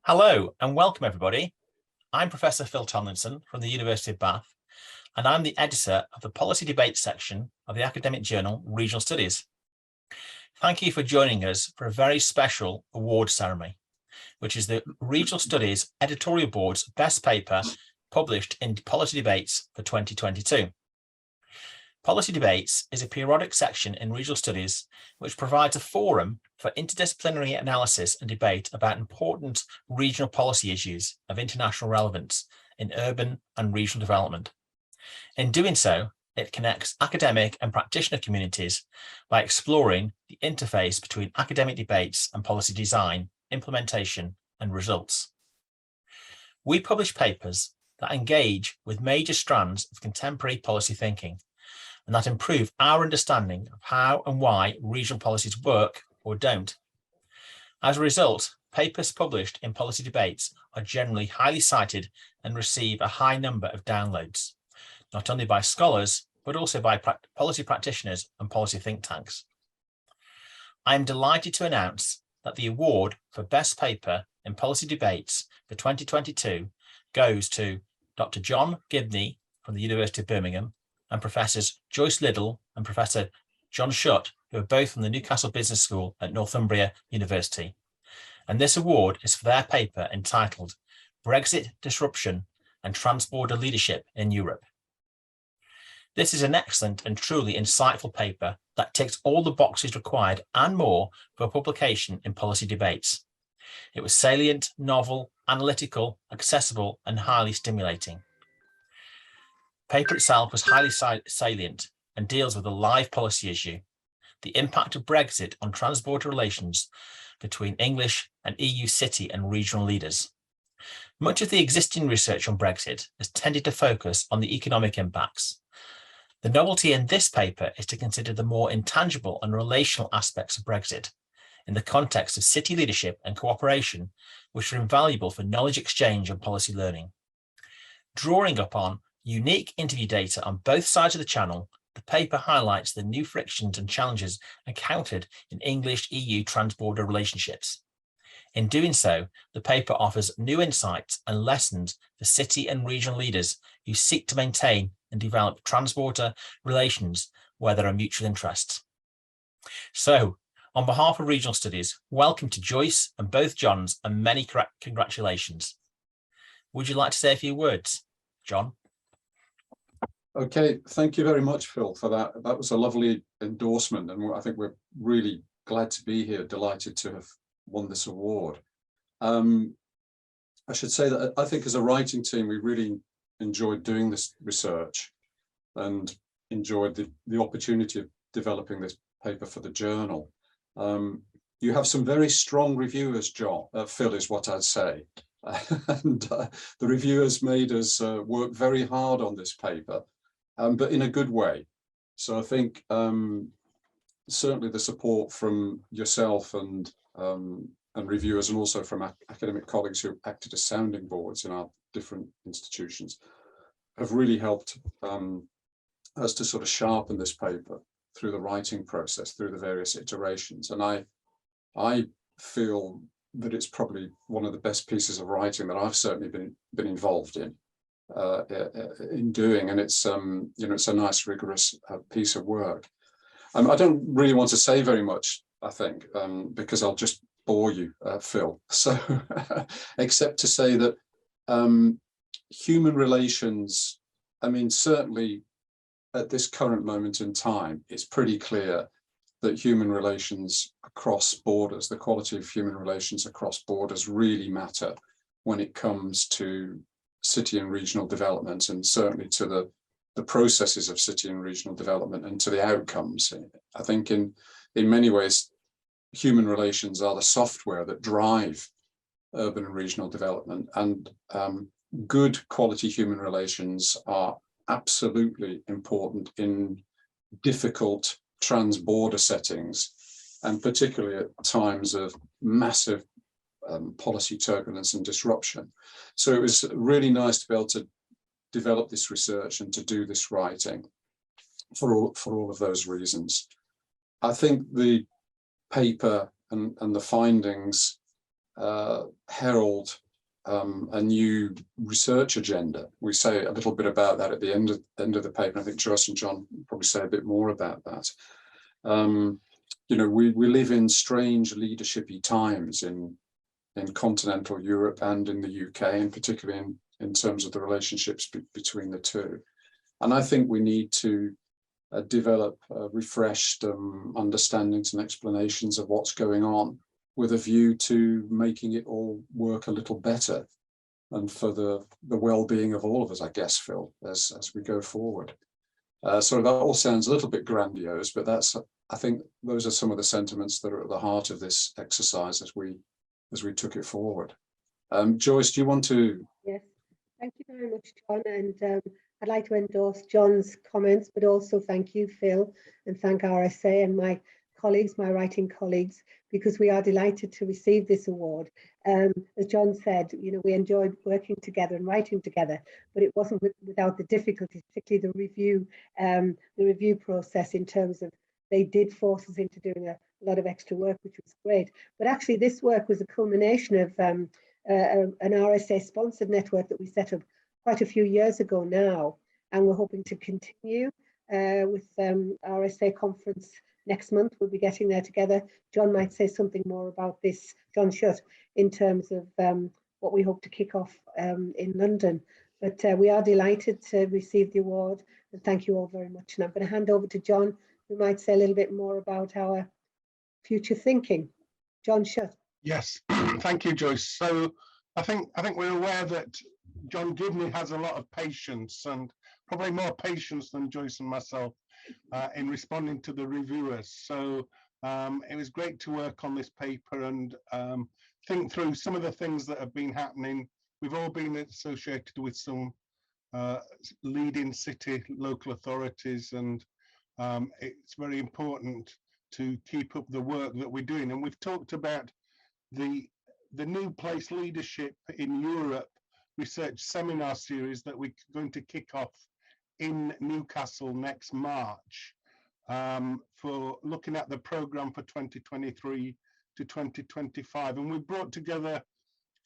Hello and welcome everybody. I'm Professor Phil Tomlinson from the University of Bath, and I'm the editor of the Policy Debate section of the academic journal Regional Studies. Thank you for joining us for a very special award ceremony, which is the Regional Studies Editorial Board's best paper published in Policy Debates for 2022. Policy Debates is a periodic section in Regional Studies which provides a forum for interdisciplinary analysis and debate about important regional policy issues of international relevance in urban and regional development. In doing so, it connects academic and practitioner communities by exploring the interface between academic debates and policy design, implementation, and results. We publish papers that engage with major strands of contemporary policy thinking and that improve our understanding of how and why regional policies work or don't. As a result, papers published in Policy Debates are generally highly cited and receive a high number of downloads, not only by scholars, but also by policy practitioners and policy think tanks. I am delighted to announce that the award for Best Paper in Policy Debates for 2022 goes to Dr. John Gibney from the University of Birmingham and Professors Joyce Liddle and Professor John Shutt, who are both from the Newcastle Business School at Northumbria University. And this award is for their paper entitled Brexit Disruption and Transborder Leadership in Europe. This is an excellent and truly insightful paper that ticks all the boxes required and more for publication in Policy Debates. It was salient, novel, analytical, accessible, and highly stimulating. The paper itself was highly salient and deals with a live policy issue, the impact of Brexit on transborder relations between English and EU city and regional leaders. Much of the existing research on Brexit has tended to focus on the economic impacts. The novelty in this paper is to consider the more intangible and relational aspects of Brexit in the context of city leadership and cooperation, which are invaluable for knowledge exchange and policy learning. Drawing upon unique interview data on both sides of the channel, the paper highlights the new frictions and challenges encountered in English-EU transborder relationships. In doing so, the paper offers new insights and lessons for city and regional leaders who seek to maintain and develop transborder relations where there are mutual interests. So, on behalf of Regional Studies, welcome to Joyce and both Johns, and many congratulations. Would you like to say a few words, John? Okay, thank you very much, Phil, for that. That was a lovely endorsement, and I think we're really glad to be here, delighted to have won this award. I should say that I think as a writing team, we really enjoyed doing this research and enjoyed the opportunity of developing this paper for the journal. You have some very strong reviewers, John, Phil, is what I'd say. And the reviewers made us work very hard on this paper. But in a good way. So I think certainly the support from yourself and reviewers, and also from academic colleagues who acted as sounding boards in our different institutions, have really helped us to sort of sharpen this paper through the writing process, through the various iterations. And I feel that it's probably one of the best pieces of writing that I've certainly been involved in doing, and it's it's a nice rigorous piece of work. I don't really want to say very much, I think, because I'll just bore you, Phil, so except to say that human relations, I mean, certainly at this current moment in time, it's pretty clear that human relations across borders, the quality of human relations across borders really matter when it comes to city and regional development, and certainly to the processes of city and regional development and to the outcomes. I think in many ways, human relations are the software that drive urban and regional development, and good quality human relations are absolutely important in difficult transborder settings, and particularly at times of massive policy turbulence and disruption. So it was really nice to be able to develop this research and to do this writing for all of those reasons. I think the paper and the findings herald a new research agenda. We say a little bit about that at the end of the paper. I think Joyce and John probably say a bit more about that. You know, we live in strange leadershipy times in continental Europe and in the UK, and particularly in terms of the relationships between the two. And I think we need to develop refreshed understandings and explanations of what's going on, with a view to making it all work a little better, and for the well-being of all of us, I guess, Phil, as we go forward. So that all sounds a little bit grandiose, but I think those are some of the sentiments that are at the heart of this exercise as we took it forward. Joyce, do you want to? Yes, thank you very much, John. And I'd like to endorse John's comments, but also thank you, Phil, and thank RSA and my colleagues, my writing colleagues, because we are delighted to receive this award. As John said, you know, we enjoyed working together and writing together, but it wasn't without the difficulties, particularly the review process, in terms of they did force us into doing a lot of extra work, which was great. But actually, this work was a culmination of an RSA sponsored network that we set up quite a few years ago now, and we're hoping to continue with RSA conference next month. We'll be getting there together. John might say something more about this, John Shutt, in terms of what we hope to kick off in London. But we are delighted to receive the award, and thank you all very much. And I'm going to hand over to John, who might say a little bit more about our future thinking. John Shutt. Yes, thank you, Joyce. So I think we're aware that John Gibney has a lot of patience, and probably more patience than Joyce and myself, in responding to the reviewers. So it was great to work on this paper and think through some of the things that have been happening. We've all been associated with some leading city local authorities, and it's very important to keep up the work that we're doing. And we've talked about the new place leadership in Europe research seminar series that we're going to kick off in Newcastle next March, for looking at the programme for 2023 to 2025. And we've brought together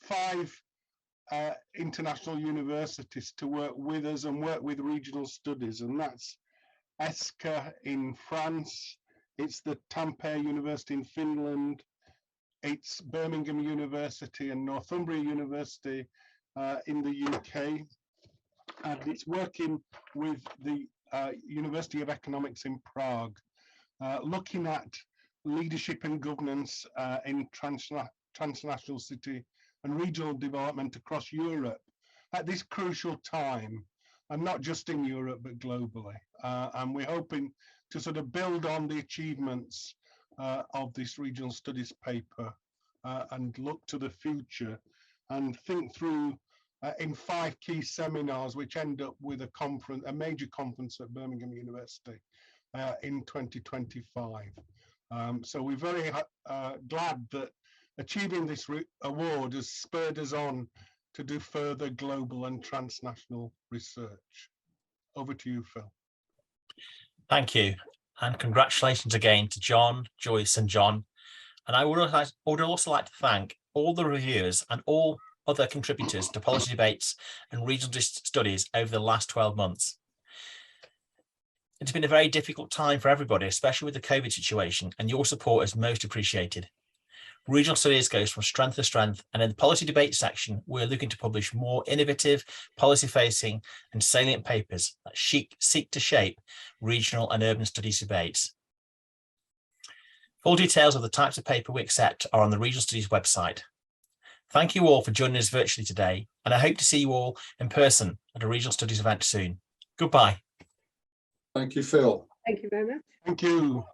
5 international universities to work with us and work with regional studies, and that's ESCA in France, it's the Tampere University in Finland, it's Birmingham University and Northumbria University in the UK, and it's working with the University of Economics in Prague, looking at leadership and governance in transnational city and regional development across Europe at this crucial time, and not just in Europe, but globally. And we're hoping to sort of build on the achievements of this regional studies paper and look to the future and think through in 5 key seminars, which end up with a major conference at Birmingham University in 2025. So we're very glad that achieving this award has spurred us on to do further global and transnational research. Over to you, Phil. Thank you, and congratulations again to John, Joyce and John. And I would also like to thank all the reviewers and all other contributors to policy debates and regional studies over the last 12 months. It's been a very difficult time for everybody, especially with the COVID situation, and your support is most appreciated. Regional studies goes from strength to strength, and in the policy debate section, we're looking to publish more innovative, policy-facing and salient papers that seek to shape regional and urban studies debates. Full details of the types of paper we accept are on the Regional Studies website. Thank you all for joining us virtually today, and I hope to see you all in person at a Regional Studies event soon. Goodbye. Thank you, Phil. Thank you very much. Thank you.